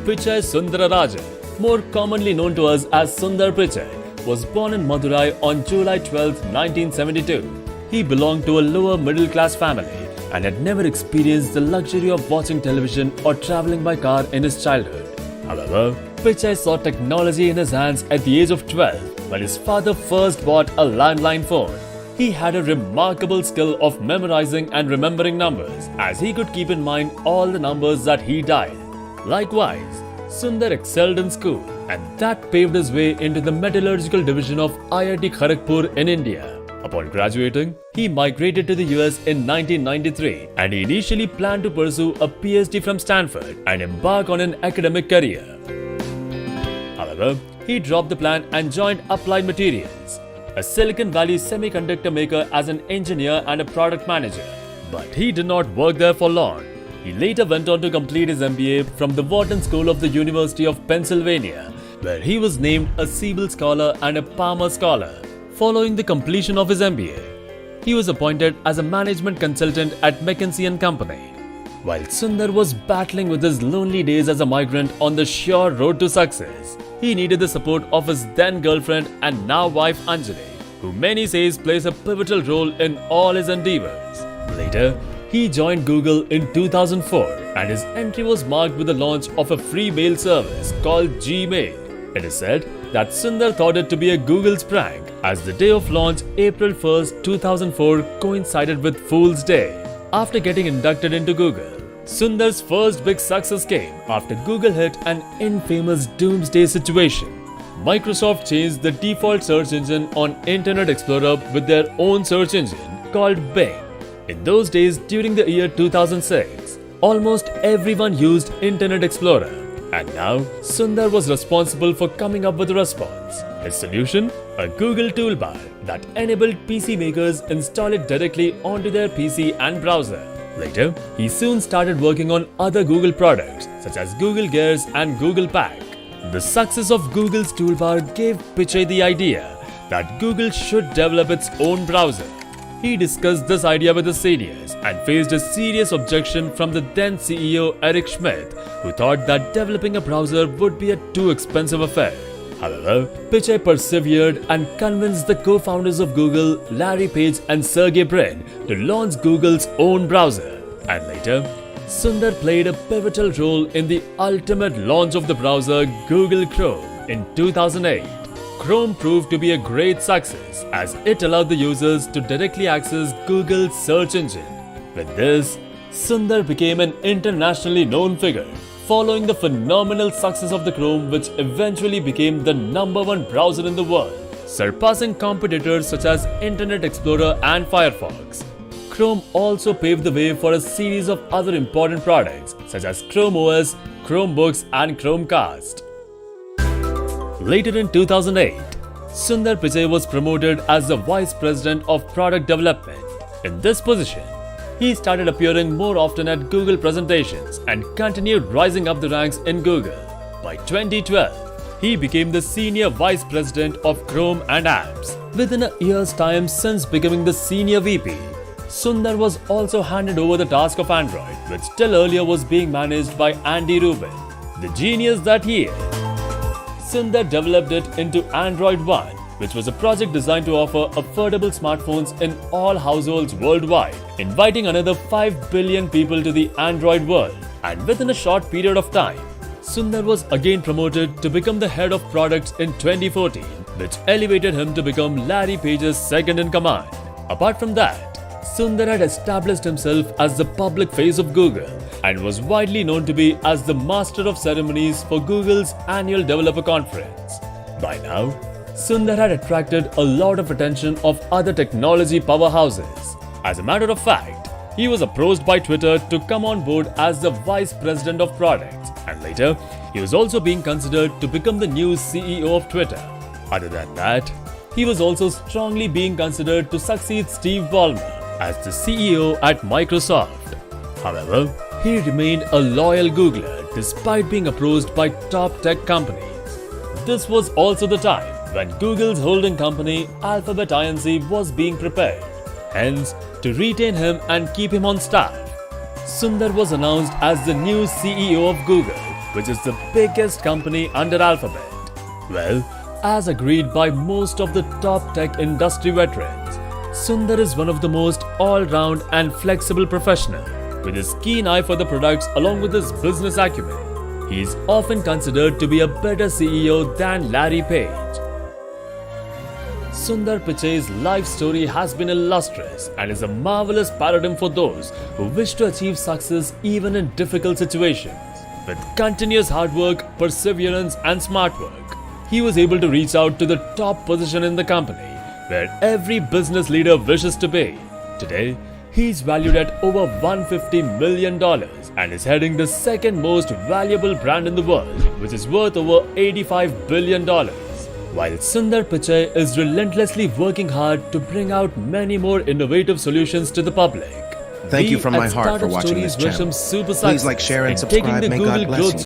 Pichai Sundararajan, more commonly known to us as Sundar Pichai, was born in Madurai on July 12, 1972. He belonged to a lower middle class family and had never experienced the luxury of watching television or travelling by car in his childhood. However, Pichai saw technology in his hands at the age of 12 when his father first bought a landline phone. He had a remarkable skill of memorizing and remembering numbers, as he could keep in mind all the numbers that he dialed. Likewise, Sundar excelled in school, and that paved his way into the metallurgical division of IIT Kharagpur in India. Upon graduating, he migrated to the US in 1993, and he initially planned to pursue a PhD from Stanford and embark on an academic career. However, he dropped the plan and joined Applied Materials, a Silicon Valley semiconductor maker, as an engineer and a product manager. But he did not work there for long. He later went on to complete his MBA from the Wharton School of the University of Pennsylvania, where he was named a Siebel Scholar and a Palmer Scholar. Following the completion of his MBA, he was appointed as a management consultant at McKinsey & Company. While Sundar was battling with his lonely days as a migrant on the sure road to success, he needed the support of his then girlfriend and now wife Anjali, who many say plays a pivotal role in all his endeavors. Later, he joined Google in 2004, and his entry was marked with the launch of a free mail service called Gmail. It is said that Sundar thought it to be a Google's prank, as the day of launch, April 1st, 2004, coincided with Fool's Day. After getting inducted into Google, Sundar's first big success came after Google hit an infamous doomsday situation. Microsoft changed the default search engine on Internet Explorer with their own search engine called Bing. In those days, during the year 2006, almost everyone used Internet Explorer, and now Sundar was responsible for coming up with a response. His solution? A Google toolbar that enabled PC makers install it directly onto their PC and browser. Later, he soon started working on other Google products such as Google Gears and Google Pack. The success of Google's toolbar gave Pichai the idea that Google should develop its own browser. He discussed this idea with his seniors and faced a serious objection from the then CEO Eric Schmidt, who thought that developing a browser would be a too expensive affair. However, Pichai persevered and convinced the co-founders of Google, Larry Page and Sergey Brin, to launch Google's own browser. And later, Sundar played a pivotal role in the ultimate launch of the browser Google Chrome in 2008. Chrome proved to be a great success, as it allowed the users to directly access Google's search engine. With this, Sundar became an internationally known figure, following the phenomenal success of the Chrome, which eventually became the #1 browser in the world, surpassing competitors such as Internet Explorer and Firefox. Chrome also paved the way for a series of other important products such as Chrome OS, Chromebooks and Chromecast. Later in 2008, Sundar Pichai was promoted as the Vice President of Product Development. In this position, he started appearing more often at Google presentations and continued rising up the ranks in Google. By 2012, he became the Senior Vice President of Chrome and Apps. Within a year's time since becoming the Senior VP, Sundar was also handed over the task of Android, which till earlier was being managed by Andy Rubin. The genius that he is, Sundar developed it into Android One, which was a project designed to offer affordable smartphones in all households worldwide, inviting another 5 billion people to the Android world. And within a short period of time, Sundar was again promoted to become the head of products in 2014, which elevated him to become Larry Page's second in command. Apart from that, Sundar had established himself as the public face of Google and was widely known to be as the master of ceremonies for Google's annual developer conference. By now, Sundar had attracted a lot of attention of other technology powerhouses. As a matter of fact, he was approached by Twitter to come on board as the Vice President of Products, and later, he was also being considered to become the new CEO of Twitter. Other than that, he was also strongly being considered to succeed Steve Ballmer as the CEO at Microsoft. However, he remained a loyal Googler despite being approached by top tech companies. This was also the time when Google's holding company Alphabet Inc. was being prepared. Hence, to retain him and keep him on staff, Sundar was announced as the new CEO of Google which is the biggest company under Alphabet. Well, as agreed by most of the top tech industry veterans, Sundar is one of the most all-round and flexible professional. With his keen eye for the products along with his business acumen, he is often considered to be a better CEO than Larry Page. Sundar Pichai's life story has been illustrious and is a marvelous paradigm for those who wish to achieve success even in difficult situations. With continuous hard work, perseverance and smart work, he was able to reach out to the top position in the company, where every business leader wishes to be. Today, he is valued at over $150 million and is heading the second most valuable brand in the world, which is worth over $85 billion. While Sundar Pichai is relentlessly working hard to bring out many more innovative solutions to the public. Thank you from my heart for watching this channel. Please like, share, and subscribe. May God bless you.